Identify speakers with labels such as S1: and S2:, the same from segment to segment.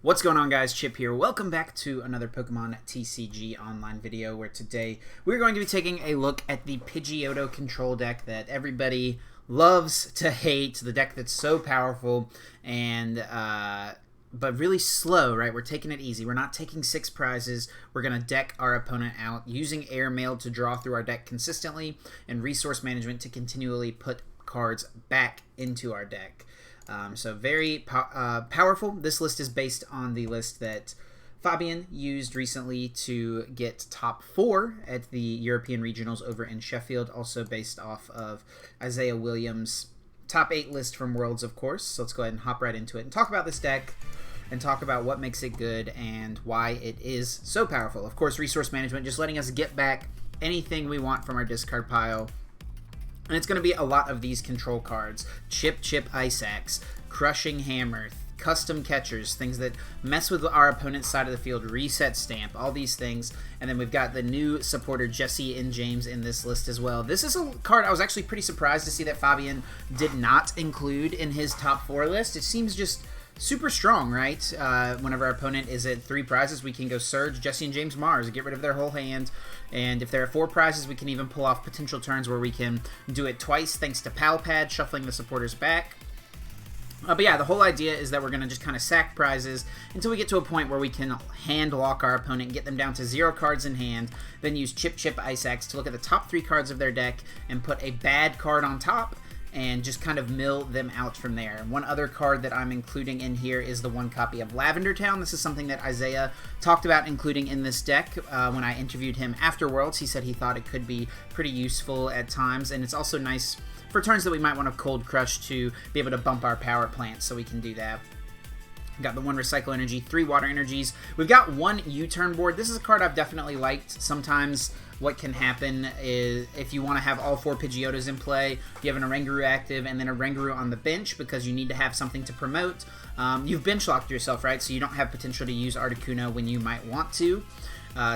S1: What's going on, guys? Chip here. Welcome back to another Pokemon TCG online video where today we're going to be taking a look at the Pidgeotto control deck that everybody loves to hate, the deck that's so powerful and but really slow, right? We're taking it easy. We're not taking 6 prizes. We're going to deck our opponent out using airmail to draw through our deck consistently and resource management to continually put cards back into our deck. So very powerful. This list is based on the list that Fabian used recently to get top 4 at the European Regionals over in Sheffield, also based off of Isaiah Williams' top 8 list from Worlds, of course. So let's go ahead and hop right into it and talk about this deck and talk about what makes it good and why it is so powerful. Of course, resource management, just letting us get back anything we want from our discard pile. And it's going to be a lot of these control cards. Chip-Chip Ice Axe, Crushing Hammer, Custom Catchers, things that mess with our opponent's side of the field, Reset Stamp, all these things. And then we've got the new supporter, Jessie James, in this list as well. This is a card I was actually pretty surprised to see that Fabian did not include in his top 4 list. It seems just super strong, right? Whenever our opponent is at 3 prizes, we can go Surge, Jessie James, Mars, get rid of their whole hand. And if there are 4 prizes, we can even pull off potential turns where we can do it twice thanks to Pal Pad, shuffling the supporters back. But yeah, the whole idea is that we're going to just kind of sack prizes until we get to a point where we can hand lock our opponent, get them down to 0 cards in hand, then use Chip-Chip Ice Axe to look at the top 3 cards of their deck and put a bad card on top and just kind of mill them out from there. One other card that I'm including in here is the 1 copy of Lavender Town. This is something that Isaiah talked about including in this deck. When I interviewed him after Worlds, he said he thought it could be pretty useful at times, and it's also nice for turns that we might want to Cold Crush to be able to bump our Power Plant, so we can do that. Got the 1 Recycle Energy, 3 Water Energies. We've got 1 U-Turn Board. This is a card I've definitely liked. Sometimes what can happen is if you want to have all 4 Pidgeottos in play, you have an Oranguru active and then a Oranguru on the bench because you need to have something to promote. You've bench locked yourself, right? So you don't have potential to use Articuno when you might want to.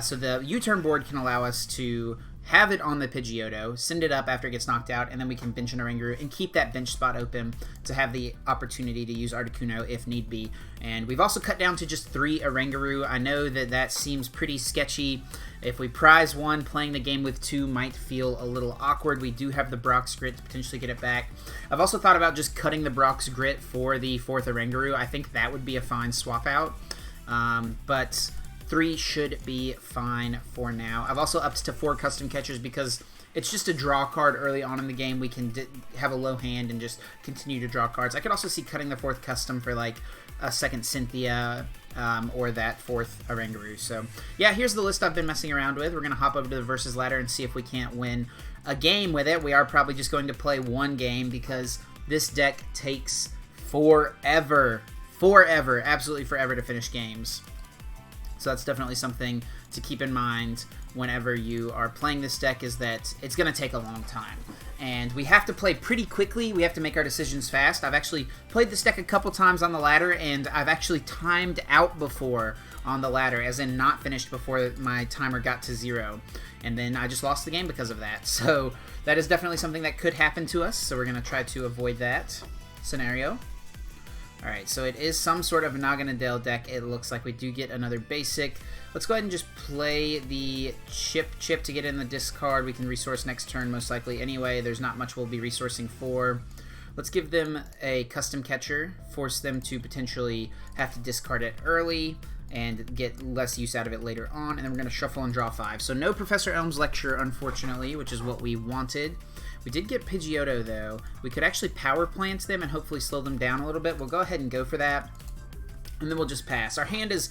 S1: So the U-Turn Board can allow us to have it on the Pidgeotto, send it up after it gets knocked out, and then we can bench an Oranguru and keep that bench spot open to have the opportunity to use Articuno if need be. And we've also cut down to just 3 Oranguru. I know that that seems pretty sketchy. If we prize 1, playing the game with 2 might feel a little awkward. We do have the Brock's Grit to potentially get it back. I've also thought about just cutting the Brock's Grit for the 4th Oranguru. I think that would be a fine swap out. But 3 should be fine for now. I've also upped to 4 Custom Catchers because it's just a draw card early on in the game. We can have a low hand and just continue to draw cards. I could also see cutting the 4th Custom for like a 2nd Cynthia or that 4th Oranguru. So yeah, here's the list I've been messing around with. We're going to hop over to the versus ladder and see if we can't win a game with it. We are probably just going to play 1 game because this deck takes forever, absolutely forever to finish games. So that's definitely something to keep in mind whenever you are playing this deck, is that it's going to take a long time. And we have to play pretty quickly. We have to make our decisions fast. I've actually played this deck a couple times on the ladder, and I've actually timed out before on the ladder, as in not finished before my timer got to 0. And then I just lost the game because of that. So that is definitely something that could happen to us, so we're going to try to avoid that scenario. Alright, so it is some sort of Naganadel deck. It looks like we do get another basic. Let's go ahead and just play the Chip to get in the discard. We can resource next turn most likely anyway. There's not much we'll be resourcing for. Let's give them a Custom Catcher, force them to potentially have to discard it early and get less use out of it later on. And then we're going to shuffle and draw 5. So no Professor Elm's Lecture, unfortunately, which is what we wanted. We did get Pidgeotto, though. We could actually Power Plant them and hopefully slow them down a little bit. We'll go ahead and go for that, and then we'll just pass. Our hand is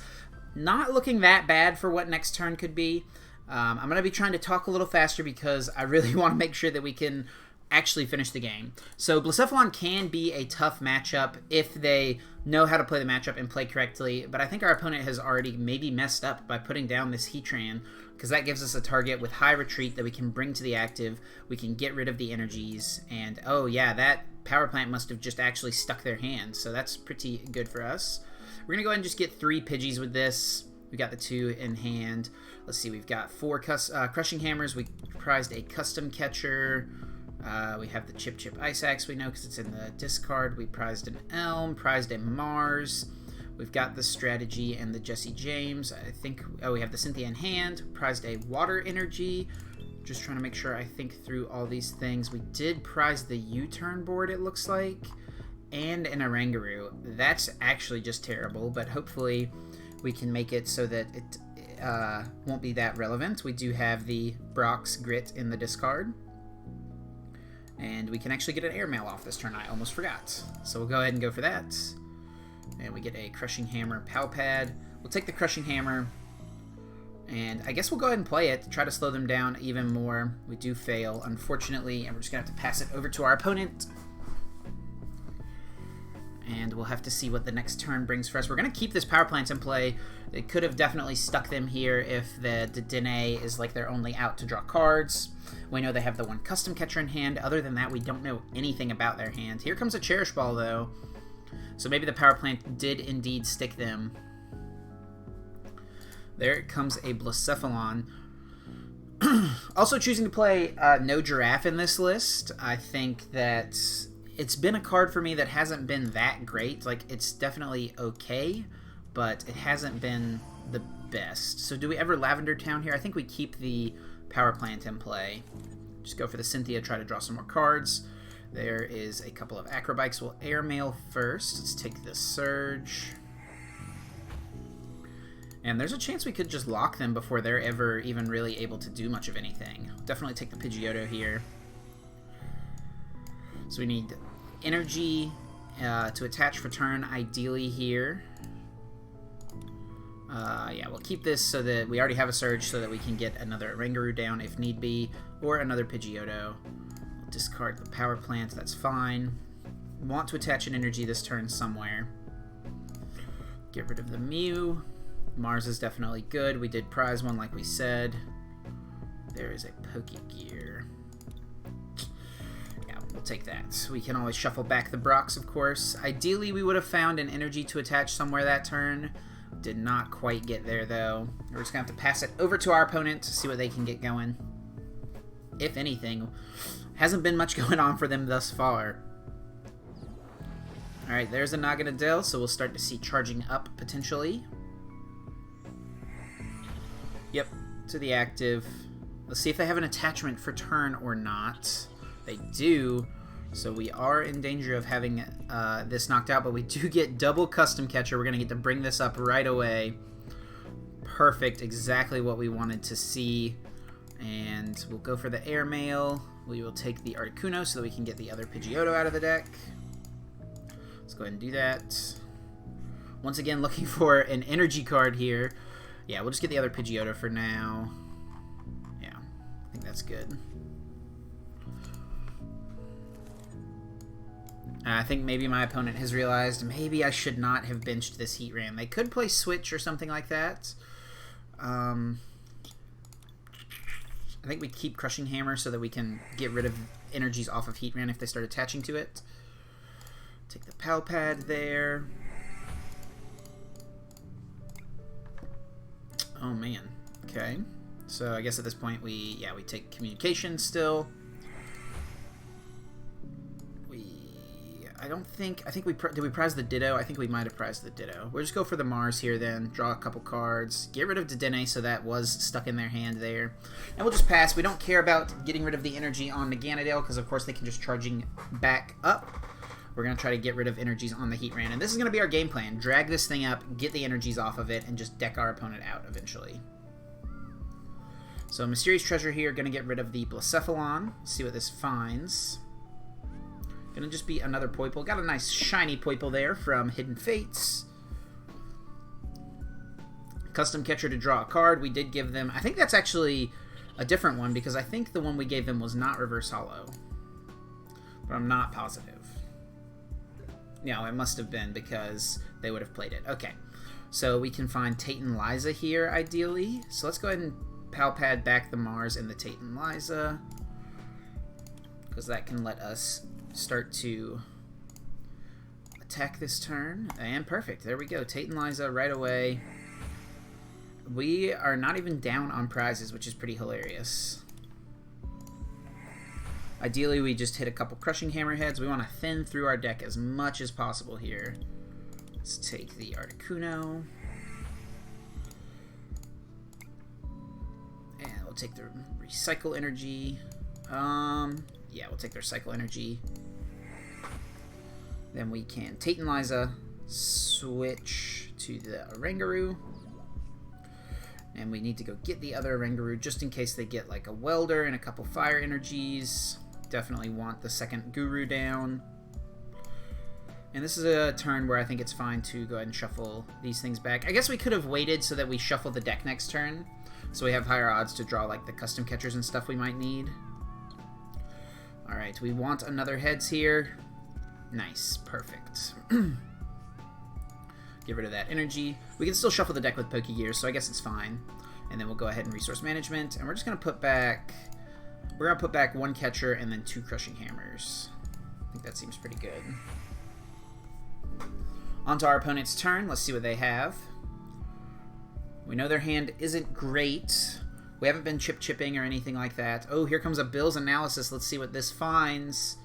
S1: not looking that bad for what next turn could be. I'm going to be trying to talk a little faster because I really want to make sure that we can actually finish the game. So Blacephalon can be a tough matchup if they know how to play the matchup and play correctly, but I think our opponent has already maybe messed up by putting down this Heatran, because that gives us a target with high retreat that we can bring to the active. We can get rid of the energies, and oh yeah, that Power Plant must have just actually stuck their hand, so that's pretty good for us. We're going to go ahead and just get 3 Pidgeys with this. We got the 2 in hand. Let's see, we've got 4 Crushing Hammers. We prized a Custom Catcher. We have the Chip-Chip Ice Axe, we know, because it's in the discard. We prized an Elm, prized a Mars. We've got the Strategy and the Jessie James. I think, oh, we have the Cynthia in hand. Prized a Water Energy. Just trying to make sure I think through all these things. We did prize the U-Turn Board, it looks like, and an Oranguru. That's actually just terrible, but hopefully we can make it so that it won't be that relevant. We do have the Brock's Grit in the discard. And we can actually get an airmail off this turn. I almost forgot. So we'll go ahead and go for that. And we get a Crushing Hammer Pal Pad. We'll take the Crushing Hammer. And I guess we'll go ahead and play it to try to slow them down even more. We do fail, unfortunately, and we're just going to have to pass it over to our opponent. And we'll have to see what the next turn brings for us. We're going to keep this Power Plant in play. It could have definitely stuck them here if the Dedenne is like their only out to draw cards. We know they have the one Custom Catcher in hand. Other than that, we don't know anything about their hand. Here comes a Cherish Ball, though. So maybe the Power Plant did indeed stick them. There comes a Blacephalon. Also choosing to play no Giraffe in this list. I think that it's been a card for me that hasn't been that great. Like, it's definitely okay, but it hasn't been the best. So do we ever Lavender Town here? I think we keep the Power Plant in play. Just go for the Cynthia, try to draw some more cards. There is a couple of Acro Bikes. We'll airmail first. Let's take the Surge. And there's a chance we could just lock them before they're ever even really able to do much of anything. Definitely take the Pidgeotto here. So we need energy to attach for turn, ideally here. Yeah, we'll keep this so that we already have a Surge so that we can get another Oranguru down if need be, or another Pidgeotto. We'll discard the Power Plant, that's fine. Want to attach an energy this turn somewhere. Get rid of the Mew. Mars is definitely good. We did prize one like we said. There is a Pokégear. Yeah, we'll take that. We can always shuffle back the Brocks, of course. Ideally, we would have found an energy to attach somewhere that turn. Did not quite get there, though. We're just going to have to pass it over to our opponent to see what they can get going. If anything, hasn't been much going on for them thus far. Alright, there's a Naganadel, so we'll start to see charging up, potentially. Yep, to the active. Let's see if they have an attachment for turn or not. They do, so we are in danger of having this knocked out, but we do get double Custom Catcher. We're going to get to bring this up right away. Perfect, exactly what we wanted to see. And we'll go for the airmail. We will take the Articuno so that we can get the other Pidgeotto out of the deck. Let's go ahead and do that. Once again, looking for an energy card here. Yeah, we'll just get the other Pidgeotto for now. Yeah, I think that's good. I think maybe my opponent has realized maybe I should not have benched this Heatran. They could play Switch or something like that. I think we keep Crushing Hammer so that we can get rid of energies off of Heatran if they start attaching to it. Take the Pal Pad there. Oh man. Okay. So I guess at this point we take Communication still. Did we prize the Ditto? I think we might have prized the Ditto. We'll just go for the Mars here then, draw a couple cards, get rid of Dedenne so that was stuck in their hand there. And we'll just pass. We don't care about getting rid of the energy on Naganadel because of course they can just charging back up. We're going to try to get rid of energies on the Heatran. And this is going to be our game plan. Drag this thing up, get the energies off of it, and just deck our opponent out eventually. So Mysterious Treasure here, going to get rid of the Blacephalon. See what this finds. Gonna just be another Poipole. Got a nice shiny Poipole there from Hidden Fates. Custom Catcher to draw a card. We did give them... I think that's actually a different one because I think the one we gave them was not Reverse Hollow. But I'm not positive. No, it must have been because they would have played it. Okay. So we can find Tate Liza here, ideally. So let's go ahead and Pal Pad back the Mars and the Tate Liza. Because that can let us start to attack this turn. And perfect. There we go. Tate Liza right away. We are not even down on prizes, which is pretty hilarious. Ideally, we just hit a couple Crushing Hammerheads. We want to thin through our deck as much as possible here. Let's take the Articuno. And we'll take the Recycle Energy. Yeah, we'll take the Recycle Energy. Then we can Tate Liza switch to the Oranguru. And we need to go get the other Oranguru just in case they get like a Welder and a couple Fire Energies. Definitely want the second Guru down. And this is a turn where I think it's fine to go ahead and shuffle these things back. I guess we could have waited so that we shuffle the deck next turn, so we have higher odds to draw like the custom catchers and stuff we might need. Alright, we want another heads here. Nice, perfect. Get rid of that energy. We can still shuffle the deck with Pokégear, so I guess it's fine. And then we'll go ahead and resource management, and we're just gonna put back one catcher and then 2 crushing hammers. I think that seems pretty good. On to our opponent's turn. Let's see what they have. We know their hand isn't great. We haven't been chip-chipping or anything like that. Oh, here comes a Bill's Analysis. Let's see what this finds.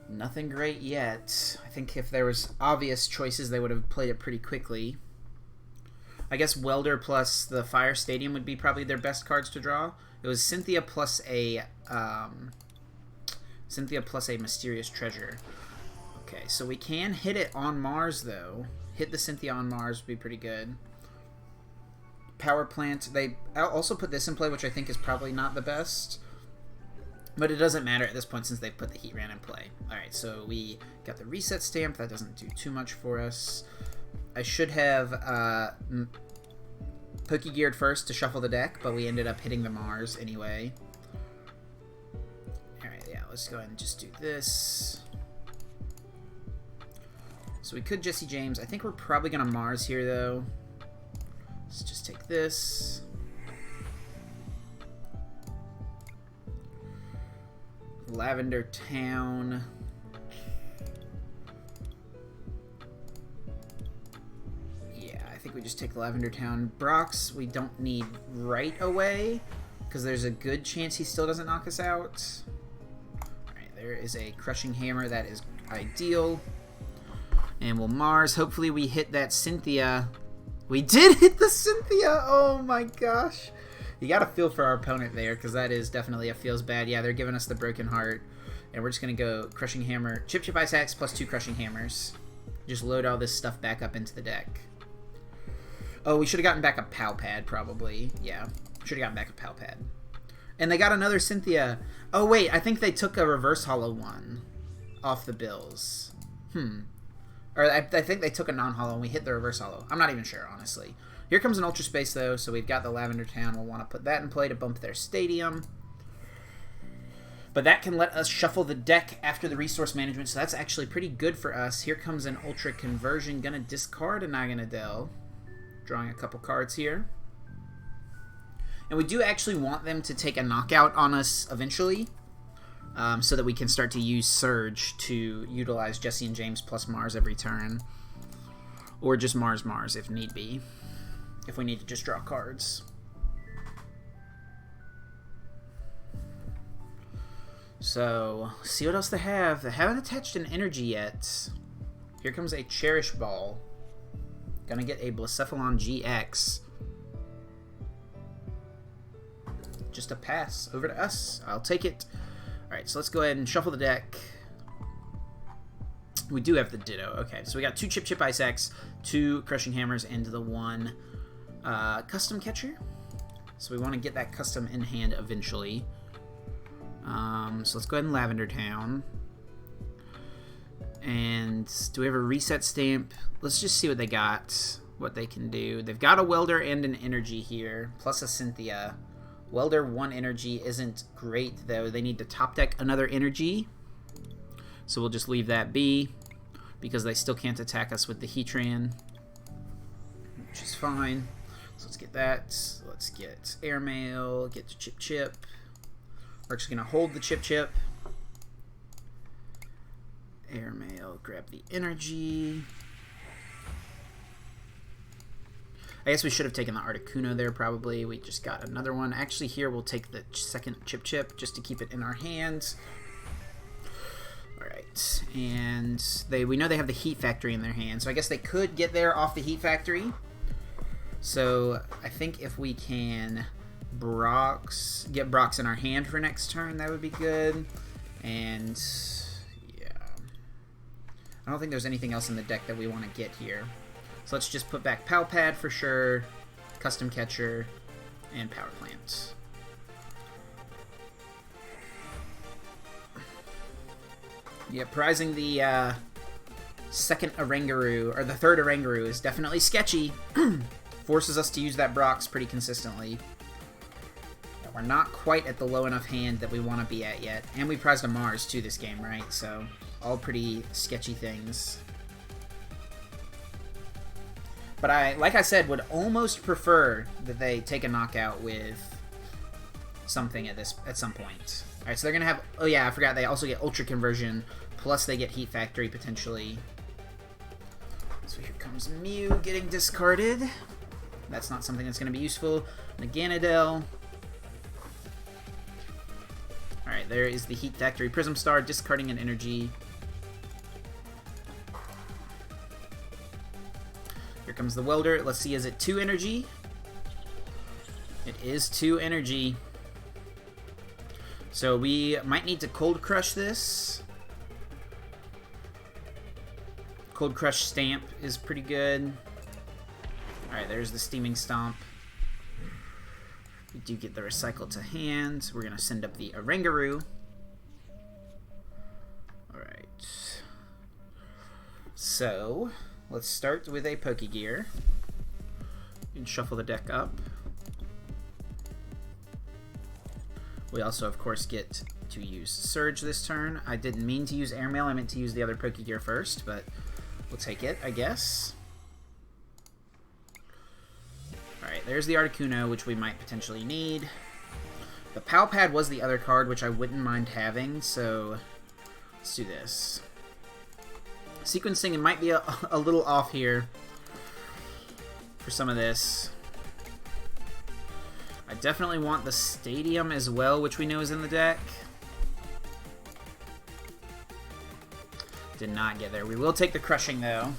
S1: Nothing great yet. I think if there was obvious choices, they would have played it pretty quickly. I guess Welder plus the Fire Stadium would be probably their best cards to draw. It was Cynthia plus a Mysterious Treasure. Okay, so we can hit it on Mars, though. Hit the Cynthia on Mars would be pretty good. Power Plant. They also put this in play, which I think is probably not the best. But it doesn't matter at this point since they put the Heat Ran in play. Alright, so we got the Reset Stamp. That doesn't do too much for us. I should have Pokégeared first to shuffle the deck, but we ended up hitting the Mars anyway. Alright, yeah, let's go ahead and just do this. So we could Jessie James. I think we're probably going to Mars here, though. Let's just take this. Lavender Town. Yeah, I think we just take Lavender Town. Brock's we don't need right away, because there's a good chance he still doesn't knock us out. Alright, there is a Crushing Hammer. That is ideal. And we'll Mars. Hopefully we hit that Cynthia. We did hit the Cynthia! Oh my gosh. You gotta feel for our opponent there, because that is definitely a feels bad. Yeah, they're giving us the Broken Heart. And we're just gonna go Crushing Hammer. Chip-Chip Ice Axe plus 2 Crushing Hammers. Just load all this stuff back up into the deck. Oh, we should have gotten back a Pal Pad, probably. Yeah, should have gotten back a Pal Pad. And they got another Cynthia. Oh wait, I think they took a Reverse Hollow one off the bills. Or I think they took a non-hollow and we hit the Reverse Hollow. I'm not even sure, honestly. Here comes an Ultra Space, though, so we've got the Lavender Town. We'll want to put that in play to bump their Stadium. But that can let us shuffle the deck after the Resource Management, so that's actually pretty good for us. Here comes an Ultra Conversion. Gonna discard a Naganadel. Drawing a couple cards here. And we do actually want them to take a knockout on us eventually. So that we can start to use Surge to utilize Jessie and James plus Mars every turn. Or just Mars if need be. If we need to just draw cards. So, see what else they have. They haven't attached an energy yet. Here comes a Cherish Ball. Gonna get a Blacephalon GX. Just a pass over to us. I'll take it. Alright, so let's go ahead and shuffle the deck. We do have the Ditto. Okay, so we got 2 Chip-Chip Ice Axe, 2 Crushing Hammers, and the 1 Custom Catcher. So we want to get that custom in hand eventually. So let's go ahead and Lavender Town. And do we have a Reset Stamp? Let's just see what they got, what they can do. They've got a Welder and an Energy here, plus a Cynthia. Welder 1 energy isn't great, though. They need to top deck another energy. So we'll just leave that be, because they still can't attack us with the Heatran, which is fine. So let's get that. Let's get Airmail, get to Chip-Chip. We're just going to hold the Chip-Chip. Airmail, grab the energy. I guess we should have taken the Articuno there, probably. We just got another one. Actually, here we'll take the second Chip-Chip just to keep it in our hands. Alright, Alright, and we know they have the Heat Factory in their hand, so I guess they could get there off the Heat Factory. So I think if we can get Brox in our hand for next turn, that would be good. And yeah, I don't think there's anything else in the deck that we want to get here. So let's just put back Pal Pad for sure, Custom Catcher, and Power Plant. Yeah, prizing the second Oranguru, or the third Oranguru, is definitely sketchy. Forces us to use that Brox pretty consistently. But we're not quite at the low enough hand that we want to be at yet. And we prized a Mars too this game, right? So, all pretty sketchy things. But like I said, would almost prefer that they take a knockout with something at some point. Alright, so they're going to have... Oh yeah, I forgot. They also get Ultra Conversion, plus they get Heat Factory, potentially. So here comes Mew getting discarded. That's not something that's going to be useful. Naganadel. Alright, there is the Heat Factory Prism Star, discarding an energy. Here comes the Welder. Let's see, is it 2 energy? It is 2 energy. So we might need to Cold Crush this. Cold Crush Stamp is pretty good. Alright, there's the Steaming Stomp. We do get the Recycle to hand. We're going to send up the Oranguru. Alright. So, let's start with a Pokégear. And shuffle the deck up. We also, of course, get to use Surge this turn. I didn't mean to use Airmail. I meant to use the other Pokégear first, but we'll take it, I guess. Alright, there's the Articuno, which we might potentially need. The Pal Pad was the other card, which I wouldn't mind having, so let's do this. Sequencing might be a little off here for some of this. I definitely want the Stadium as well, which we know is in the deck. Did not get there. We will take the Crushing, though.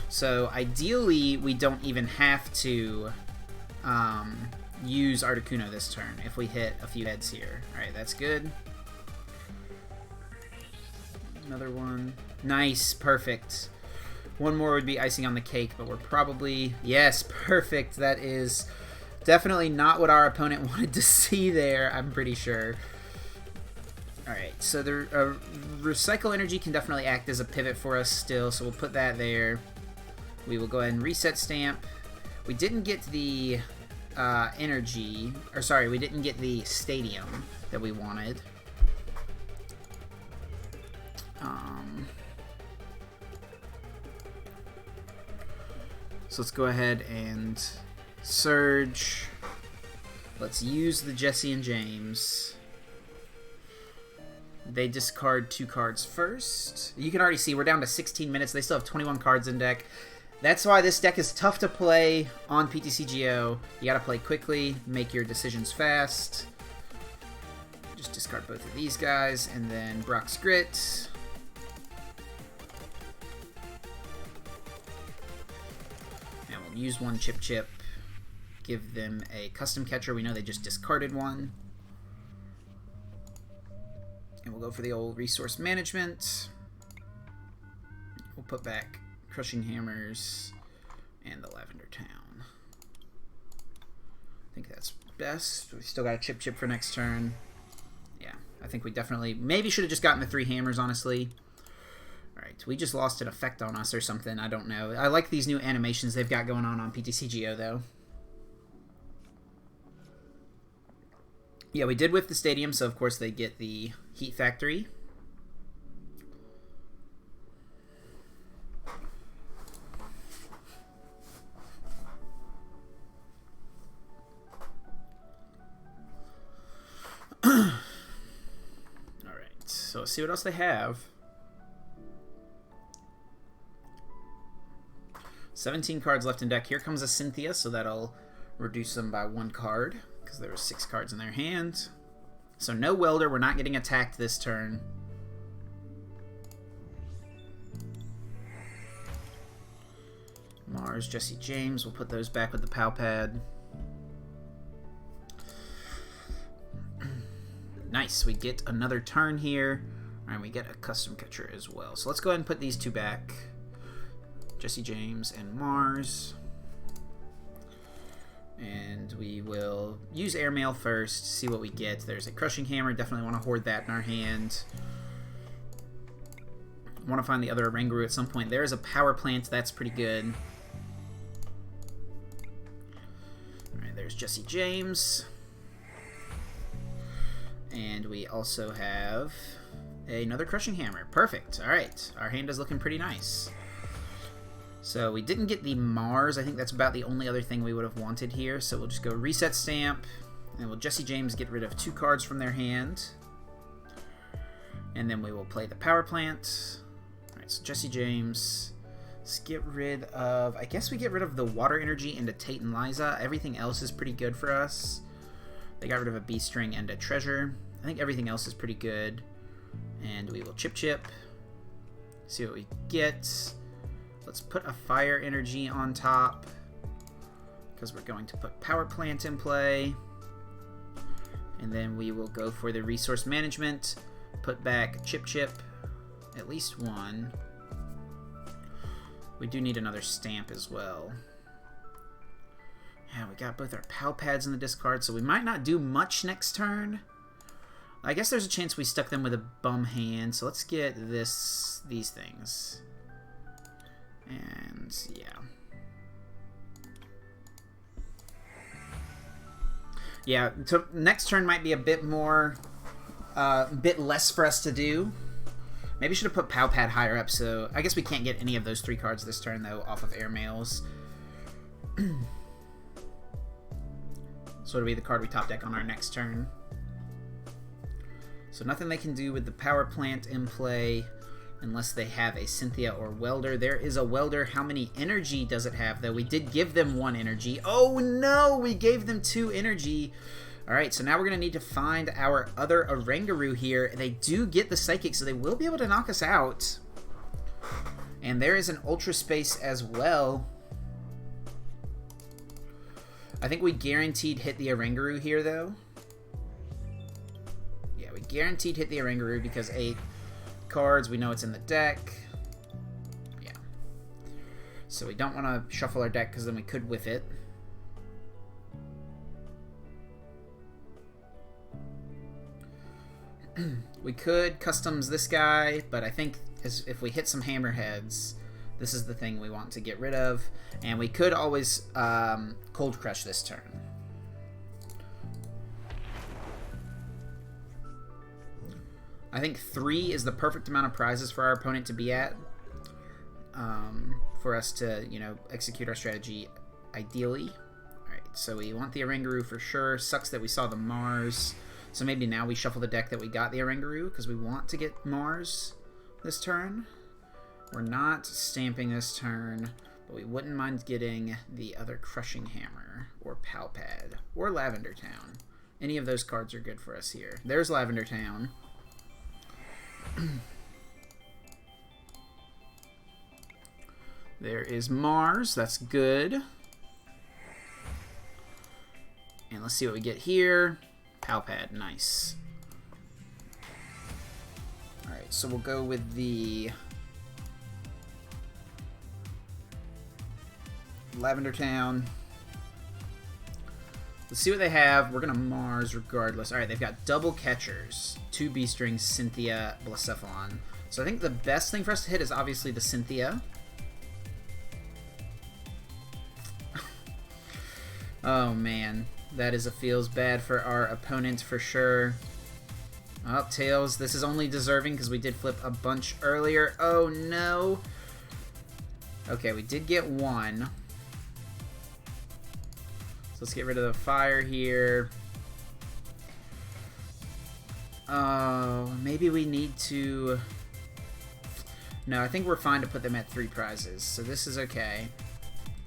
S1: So, ideally, we don't even have to use Articuno this turn if we hit a few heads here. Alright, that's good. Another one. Nice, perfect. One more would be icing on the cake, but we're probably... Yes, perfect. That is definitely not what our opponent wanted to see there, I'm pretty sure. Alright, so the Recycle Energy can definitely act as a pivot for us still, so we'll put that there. We will go ahead and Reset Stamp. We didn't get the energy... Or sorry, we didn't get the Stadium that we wanted. So let's go ahead and Surge. Let's use the Jessie and James. They discard 2 cards first. You can already see we're down to 16 minutes. They still have 21 cards in deck. That's why this deck is tough to play on PTCGO. You gotta play quickly, make your decisions fast. Just discard both of these guys, and then Brock's Grit. And we'll use one Chip-Chip. Give them a Custom Catcher. We know they just discarded one. And we'll go for the old Resource Management. We'll put back Crushing Hammers and the Lavender Town. I think that's best. We still got a Chip-Chip for next turn. Yeah, I think we definitely... Maybe should have just gotten the 3 hammers, honestly. Alright, we just lost an effect on us or something. I don't know. I like these new animations they've got going on PTCGO, though. Yeah, we did whiff the Stadium, so of course they get the Heat Factory. Alright, so let's see what else they have. 17 cards left in deck. Here comes a Cynthia, so that'll reduce them by 1 card, because there were 6 cards in their hand. So no welder. We're not getting attacked this turn. Mars, Jessie James. We'll put those back with the Pal Pad. Nice. We get another turn here. And we get a custom catcher as well. So let's go ahead and put these two back. Jessie James and Mars. And we will use airmail first, see what we get. There's a crushing hammer. Definitely want to hoard that in our hand. Want to find the other Oranguru at some point. There's a power plant. That's pretty good. Alright, there's Jessie James. And we also have another crushing hammer. Perfect. Alright, our hand is looking pretty nice. So we didn't get the Mars. I think that's about the only other thing we would have wanted here. So we'll just go Reset Stamp. And we'll Jessie James get rid of 2 cards from their hand. And then we will play the Power Plant. Alright, so Jessie James. Let's get rid of... I guess we get rid of the Water Energy into Tate Liza. Everything else is pretty good for us. They got rid of a B-String and a Treasure. I think everything else is pretty good. And we will Chip-Chip. See what we get. Let's put a Fire Energy on top. Because we're going to put Power Plant in play. And then we will go for the Resource Management. Put back Chip-Chip. At least one. We do need another stamp as well. Yeah, we got both our Pal Pads in the discard, so we might not do much next turn. I guess there's a chance we stuck them with a bum hand, so let's get these things. And, yeah. Yeah, so next turn might be a bit more, bit less for us to do. Maybe should have put Pal Pad higher up, so I guess we can't get any of those 3 cards this turn, though, off of airmails. So it'll be the card we top deck on our next turn. So nothing they can do with the Power Plant in play unless they have a Cynthia or Welder. There is a Welder. How many energy does it have, though? We did give them 1 energy. Oh, no! We gave them 2 energy. Alright, so now we're going to need to find our other Oranguru here. They do get the Psychic, so they will be able to knock us out. And there is an Ultra Space as well. I think we guaranteed hit the Oranguru here, though. Yeah, we guaranteed hit the Oranguru because 8 cards. We know it's in the deck. Yeah. So we don't want to shuffle our deck because then we could whiff it. We could customs this guy, but I think if we hit some hammerheads, this is the thing we want to get rid of. And we could always Cold Crush this turn. I think 3 is the perfect amount of prizes for our opponent to be at. For us to, you know, execute our strategy ideally. Alright, so we want the Oranguru for sure. Sucks that we saw the Mars. So maybe now we shuffle the deck that we got the Oranguru because we want to get Mars this turn. We're not stamping this turn, but we wouldn't mind getting the other Crushing Hammer or Pal Pad or Lavender Town. Any of those cards are good for us here. There's Lavender Town. There is Mars. That's good. And let's see what we get here. Pal Pad. Nice. Alright, so we'll go with the Lavender Town. Let's see what they have. We're going to Mars regardless. Alright, they've got double catchers. 2 B-Strings, Cynthia, Blacephalon. So I think the best thing for us to hit is obviously the Cynthia. Oh, man. That is a feels bad for our opponent for sure. Oh, Tails. This is only deserving because we did flip a bunch earlier. Oh, no. Okay, we did get 1. So let's get rid of the fire here. Oh, maybe we need to... No, I think we're fine to put them at 3 prizes. So this is okay.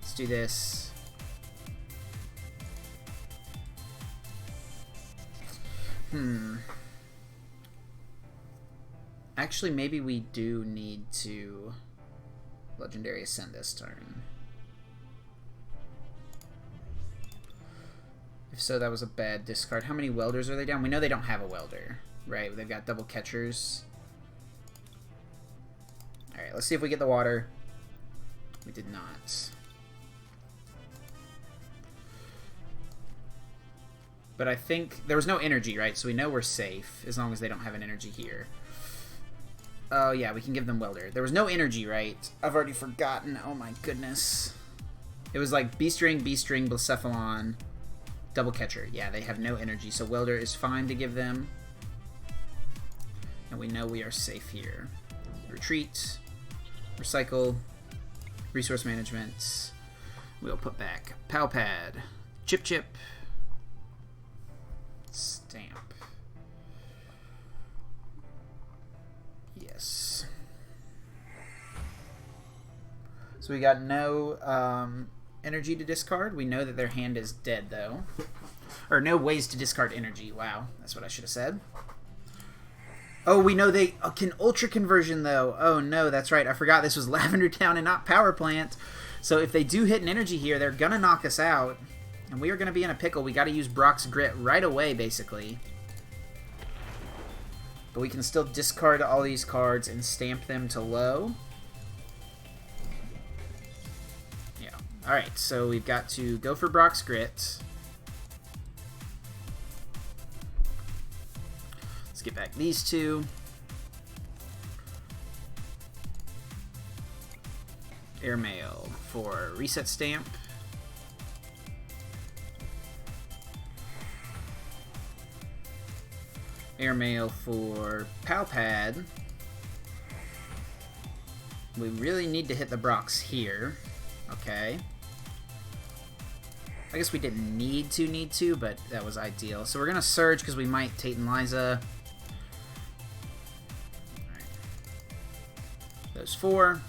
S1: Let's do this. Actually, maybe we do need to Legendary Ascend this turn. If so, that was a bad discard. How many welders are they down? We know they don't have a welder, right? They've got double catchers. Alright, let's see if we get the water. We did not. But I think there was no energy, right? So we know we're safe as long as they don't have an energy here. Oh, yeah, we can give them welder. There was no energy, right? I've already forgotten. Oh, my goodness. It was like B-String, B-String, Blacephalon, double catcher. Yeah, they have no energy, so welder is fine to give them. And we know we are safe here. Retreat, recycle, resource management. We'll put back Pal Pad, Chip-Chip, Stamp. Yes. So we got no energy to discard. We know that their hand is dead, though. Or no ways to discard energy. Wow, that's what I should have said. Oh, we know they can Ultra Conversion, though. Oh, no, that's right. I forgot this was Lavender Town and not Power Plant. So if they do hit an energy here, they're going to knock us out. And we are going to be in a pickle. We got to use Brock's Grit right away, basically. But we can still discard all these cards and stamp them to low. Yeah. Alright, so we've got to go for Brock's Grit. Let's get back these two. Airmail for Reset Stamp. Airmail for Pal Pad. We really need to hit the Brocks here. Okay. I guess we didn't need to, but that was ideal. So we're going to Surge because we might Tate Liza. Alright. Those four.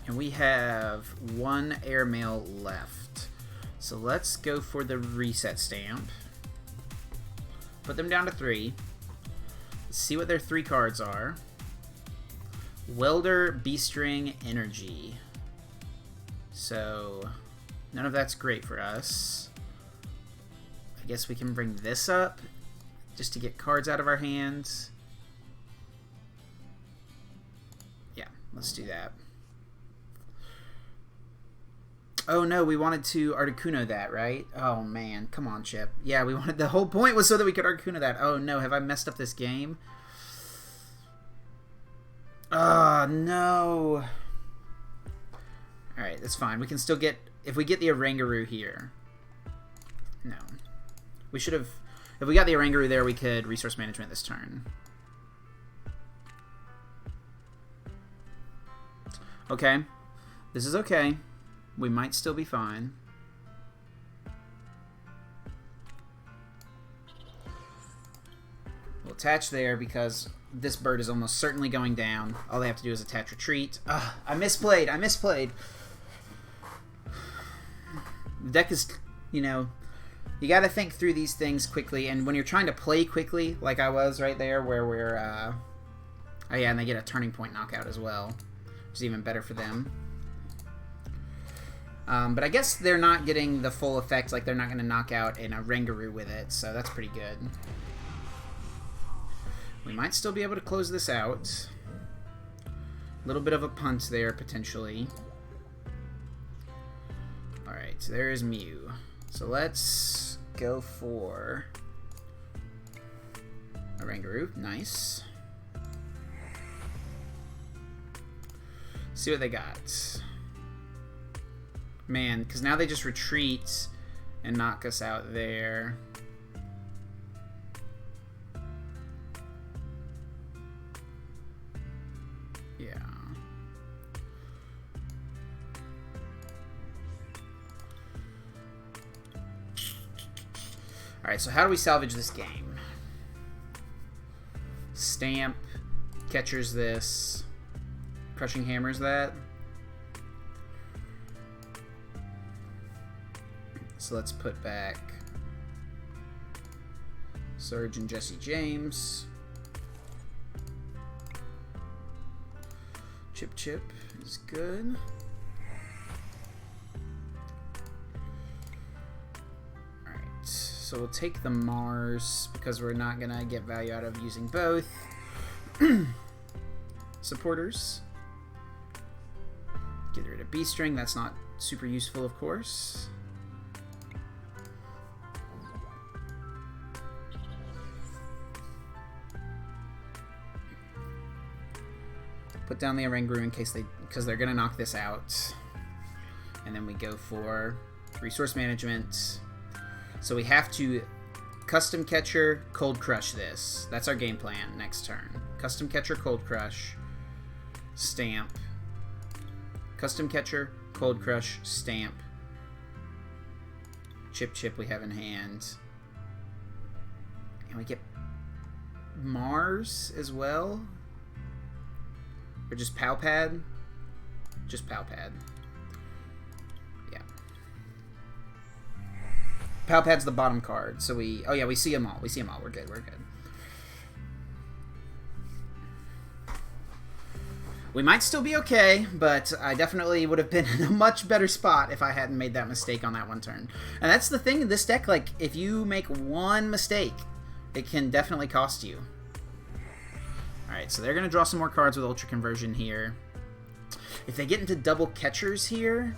S1: And we have one Airmail left. So let's go for the Reset Stamp. Put them down to 3. Let's see what their 3 cards are. Welder, B-String, Energy. So none of that's great for us. I guess we can bring this up just to get cards out of our hands. Yeah, let's do that. Oh no, we wanted to Articuno that, right? Oh man, come on, Chip. Yeah, we wanted, the whole point was so that we could Articuno that. Oh no, have I messed up this game? Oh no. Alright, that's fine. We can still get, if we get the Oranguru here. No. We should have, if we got the Oranguru there, we could Resource Management this turn. Okay. This is okay. We might still be fine. We'll attach there because this bird is almost certainly going down. All they have to do is attach Retreat. Ugh, I misplayed. I misplayed. The deck is, you know, you got to think through these things quickly. And when you're trying to play quickly, like I was right there, where we're, oh yeah, and they get a Turning Point knockout as well, which is even better for them. But I guess they're not getting the full effect, like they're not going to knock out an Oranguru with it, so that's pretty good. We might still be able to close this out. A little bit of a punt there, potentially. Alright, so there is Mew. So let's go for Oranguru. Nice. See what they got. Man, because now they just retreat and knock us out there. Yeah. Alright, so how do we salvage this game? Stamp, catchers this, Crushing Hammers that. So let's put back Surge and Jessie James. Chip-Chip is good. Alright, so we'll take the Mars because we're not going to get value out of using both. Supporters. Get rid of B-String, that's not super useful, of course. Put down the Oranguru in case because they're gonna knock this out. And then we go for resource management. So we have to custom catcher, cold crush this. That's our game plan next turn. Custom catcher, cold crush, stamp. Custom catcher, cold crush, stamp. Chip-Chip we have in hand. And we get Mars as well. Or just Pal Pad? Just Pal Pad. Yeah. Pal Pad's the bottom card, so we... Oh yeah, we see them all. We see them all. We're good. We're good. We might still be okay, but I definitely would have been in a much better spot if I hadn't made that mistake on that one turn. And that's the thing in this deck, like, if you make one mistake, it can definitely cost you. Alright, so they're going to draw some more cards with Ultra Conversion here. If they get into double catchers here...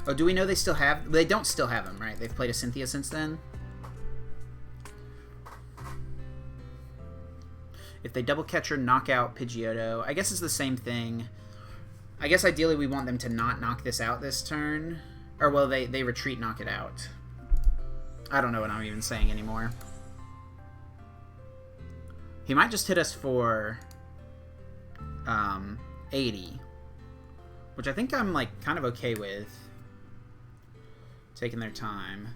S1: Oh, do we know they still have... They don't still have them, right? They've played a Cynthia since then. If they double catcher, knock out Pidgeotto. I guess it's the same thing. I guess ideally we want them to not knock this out this turn. Or, well, they retreat, knock it out. I don't know what I'm even saying anymore. He might just hit us for 80, which I think I'm like kind of okay with. Taking their time.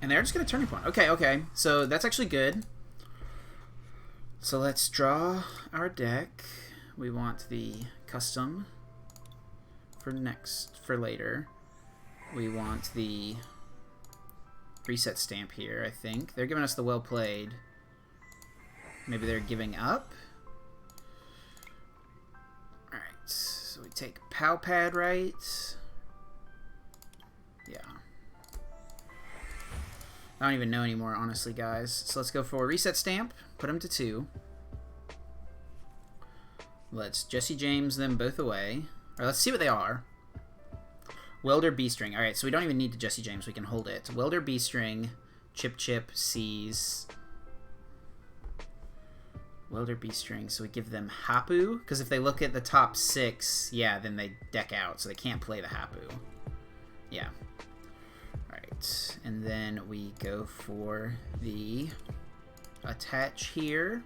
S1: And they're just going to Turning Point. Okay, okay. So that's actually good. So let's draw our deck. We want the custom for later. We want the Reset Stamp here, I think. They're giving us the Well Played. Maybe they're giving up? Alright, so we take Pal Pad, right? Yeah. I don't even know anymore, honestly, guys. So let's go for Reset Stamp. Put them to 2. Let's Jessie James them both away. Or let's see what they are. Welder B-String. Alright, so we don't even need the Jessie James. We can hold it. Welder B-String. Chip-Chip Seize. Welder B-String. So we give them Hapu. Because if they look at the top 6, yeah, then they deck out. So they can't play the Hapu. Yeah. Alright. And then we go for the attach here.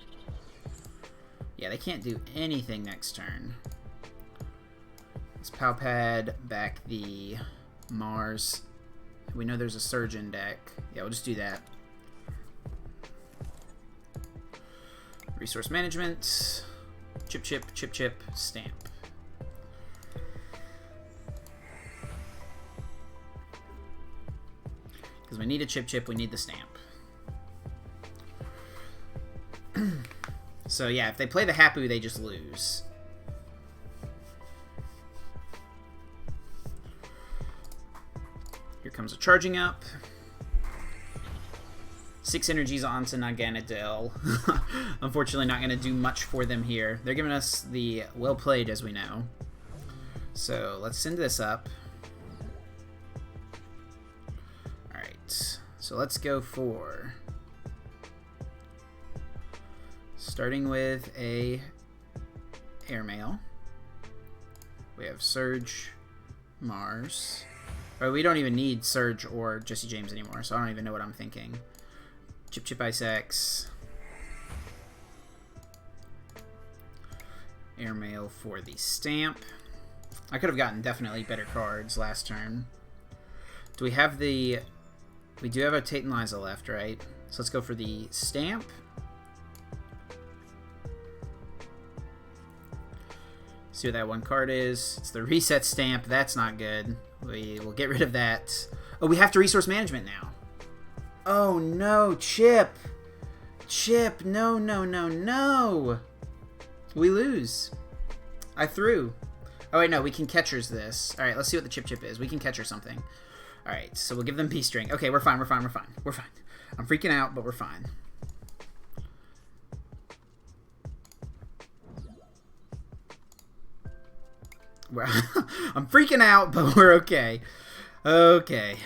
S1: Yeah, they can't do anything next turn. Let's Pal Pad back the Mars. We know there's a Surge in deck. Yeah, we'll just do that. Resource Management. Chip-Chip, Chip-Chip, Stamp. Because we need a Chip-Chip, we need the Stamp. So yeah, if they play the Hapu, they just lose. Here comes a Charging Up. 6 energies onto Naganadel. Unfortunately, not going to do much for them here. They're giving us the Well Played, as we know. So let's send this up. Alright, so let's go for... Starting with a Airmail. We have Surge, Mars. Or we don't even need Surge or Jessie James anymore, so I don't even know what I'm thinking. Chip-Chip Ice Axe. Airmail for the Stamp. I could have gotten definitely better cards last turn. Do we have the... We do have a Tate Liza left, right? So let's go for the Stamp. See what that one card is. It's the Reset Stamp. That's not good. We will get rid of that. Oh, we have to resource management now. Oh, no, Chip. Chip, no, no, no, no. We lose. I threw. Oh, wait, no, we can catchers this. All right, let's see what the Chip-Chip is. We can catcher something. All right, so we'll give them B-string. Okay, we're fine, we're fine, we're fine. We're fine. I'm freaking out, but we're fine. I'm freaking out, but we're okay. Okay.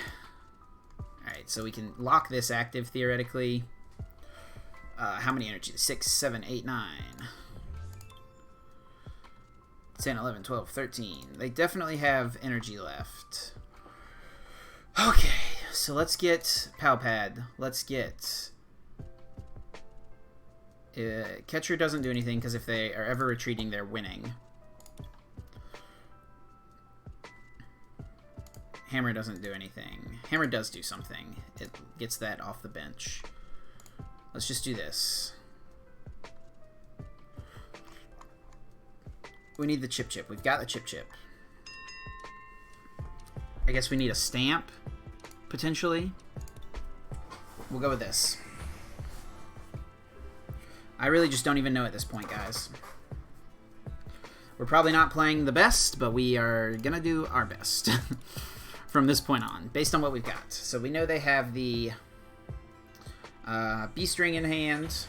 S1: Alright, so we can lock this active, theoretically. How many energy? 6, 7, 8, 9. 10, 11, 12, 13. They definitely have energy left. Okay, so let's get Pal Pad. Let's get... catcher doesn't do anything, because if they are ever retreating, they're winning. Hammer doesn't do anything. Hammer does do something. It gets that off the bench. Let's just do this. We need the Chip-Chip. We've got the Chip-Chip. I guess we need a stamp, potentially. We'll go with this. I really just don't even know at this point, guys. We're probably not playing the best, but we are going to do our best. From this point on, based on what we've got. So we know they have the B-string in hand.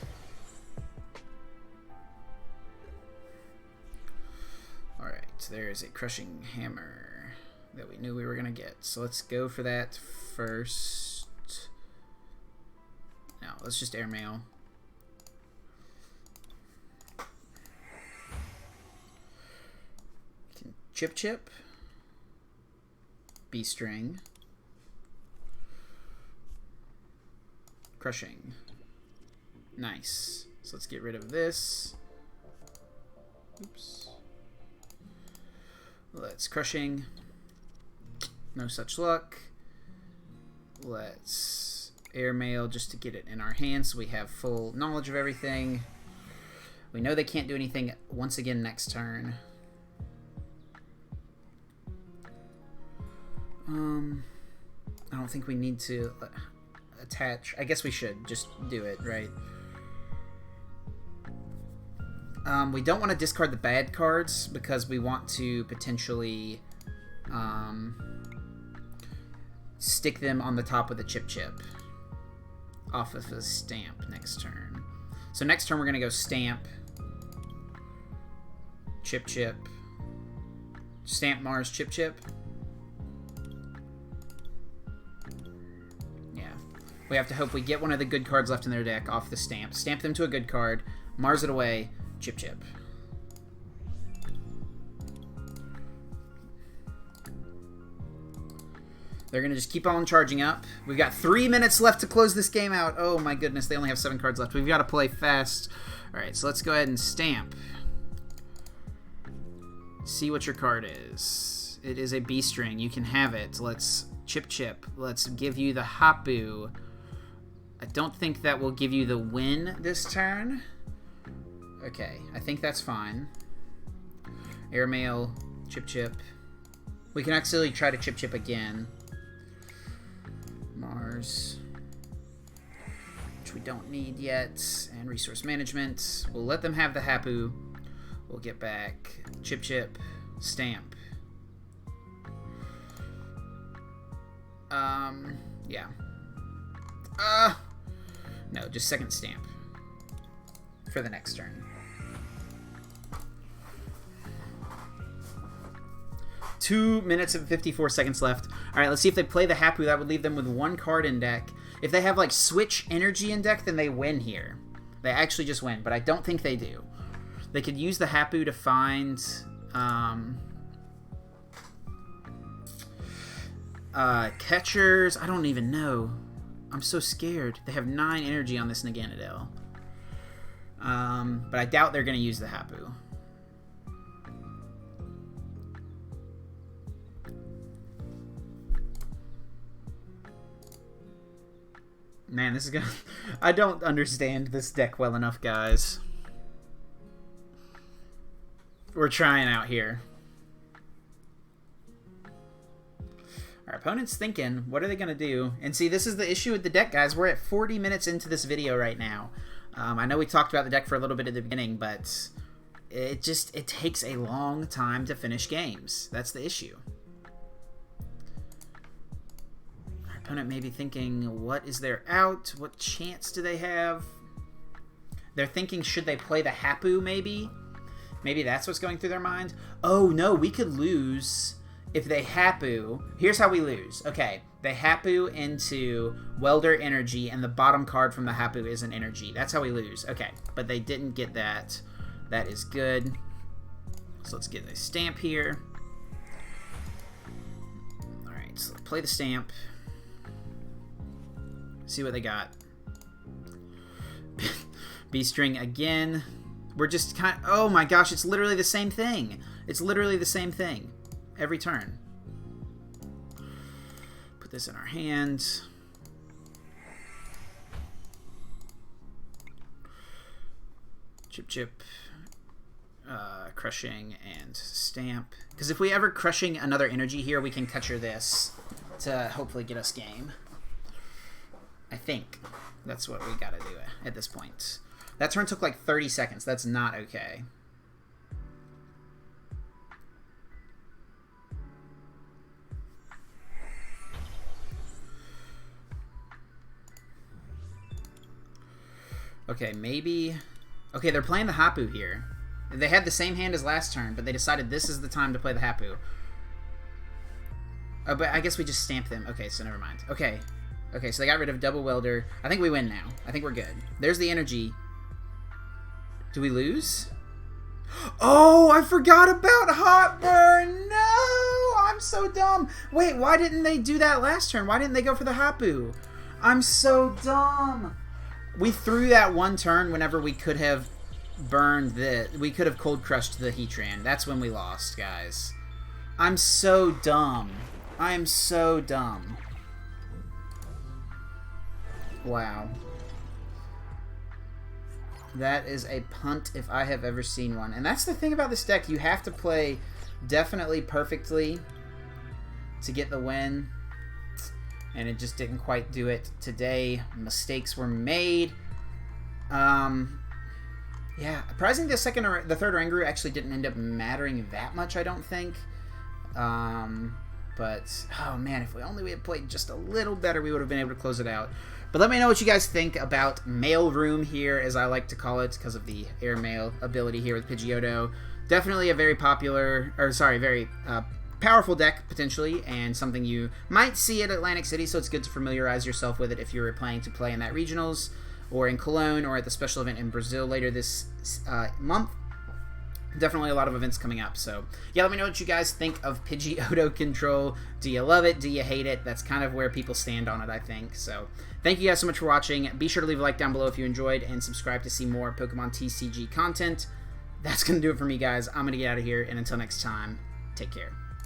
S1: Alright, there's a crushing hammer that we knew we were going to get. So let's go for that first. No, let's just airmail. Chip-Chip. B-string. Crushing. Nice. So let's get rid of this. Oops. Let's crushing. No such luck. Let's airmail just to get it in our hands so we have full knowledge of everything. We know they can't do anything once again next turn. I don't think we need to attach. I guess we should just do it, right? We don't want to discard the bad cards because we want to potentially stick them on the top of the Chip-Chip off of a stamp next turn. So next turn we're going to go stamp, Chip-Chip, stamp Mars, Chip-Chip. We have to hope we get one of the good cards left in their deck off the stamp. Stamp them to a good card. Mars it away. Chip-Chip. They're going to just keep on charging up. We've got 3 minutes left to close this game out. Oh my goodness, they only have 7 cards left. We've got to play fast. Alright, so let's go ahead and stamp. See what your card is. It is a B-string. You can have it. Let's Chip-Chip. Let's give you the Hapu. I don't think that will give you the win this turn. Okay, I think that's fine. Airmail, Chip-Chip. We can actually try to Chip-Chip again. Mars, which we don't need yet. And resource management. We'll let them have the Hapu. We'll get back Chip-Chip, stamp. Yeah. No, just second stamp for the next turn. 2 minutes and 54 seconds left. All right, let's see if they play the Hapu. That would leave them with 1 card in deck. If they have, like, switch energy in deck, then they win here. They actually just win, but I don't think they do. They could use the Hapu to find... catchers. I don't even know. I'm so scared. They have 9 energy on this Naganadel. But I doubt they're going to use the Hapu. Man, this is gonna... I don't understand this deck well enough, guys. We're trying out here. Our opponent's thinking, what are they going to do? And see, this is the issue with the deck, guys. We're at 40 minutes into this video right now. I know we talked about the deck for a little bit at the beginning, but it takes a long time to finish games. That's the issue. Our opponent may be thinking, what is their out? What chance do they have? They're thinking, should they play the Hapu, maybe? Maybe that's what's going through their mind. Oh, no, we could lose if they Hapu. Here's how we lose. Okay, they Hapu into Welder Energy, and the bottom card from the Hapu is an Energy. That's how we lose. Okay, but they didn't get that. That is good. So let's get a stamp here. Alright, so play the stamp. See what they got. B-string again. We're just kind of... Oh my gosh, it's literally the same thing. It's literally the same thing. Every turn. Put this in our hand. Chip-Chip. Crushing and stamp. Because if we ever crushing another energy here, we can catcher this to hopefully get us game. I think that's what we gotta do at this point. That turn took like 30 seconds. That's not okay. Okay, maybe... Okay, they're playing the Hapu here. They had the same hand as last turn, but they decided this is the time to play the Hapu. Oh, but I guess we just stamped them. Okay, so never mind. Okay. Okay, so they got rid of double welder. I think we win now. I think we're good. There's the energy. Do we lose? Oh, I forgot about Hot Burn! No! I'm so dumb! Wait, why didn't they do that last turn? Why didn't they go for the Hapu? I'm so dumb! We threw that one turn whenever we could have burned we could have cold crushed the Heatran. That's when we lost, guys. I'm so dumb. I am so dumb. Wow. That is a punt if I have ever seen one. And that's the thing about this deck. You have to play definitely perfectly to get the win. And it just didn't quite do it today. Mistakes were made. Yeah, surprisingly, the third Oranguru actually didn't end up mattering that much, I don't think. But, oh man, if we had played just a little better, we would have been able to close it out. But let me know what you guys think about Mail Room here, as I like to call it, because of the airmail ability here with Pidgeotto. Definitely a very popular, or sorry, very powerful deck, potentially, and something you might see at Atlantic City, so it's good to familiarize yourself with it if you're planning to play in that regionals, or in Cologne, or at the special event in Brazil later this month. Definitely a lot of events coming up. So, yeah, let me know what you guys think of Pidgeotto Control. Do you love it? Do you hate it? That's kind of where people stand on it, I think. So, thank you guys so much for watching. Be sure to leave a like down below if you enjoyed, and subscribe to see more Pokemon TCG content. That's going to do it for me, guys. I'm going to get out of here, and until next time, take care.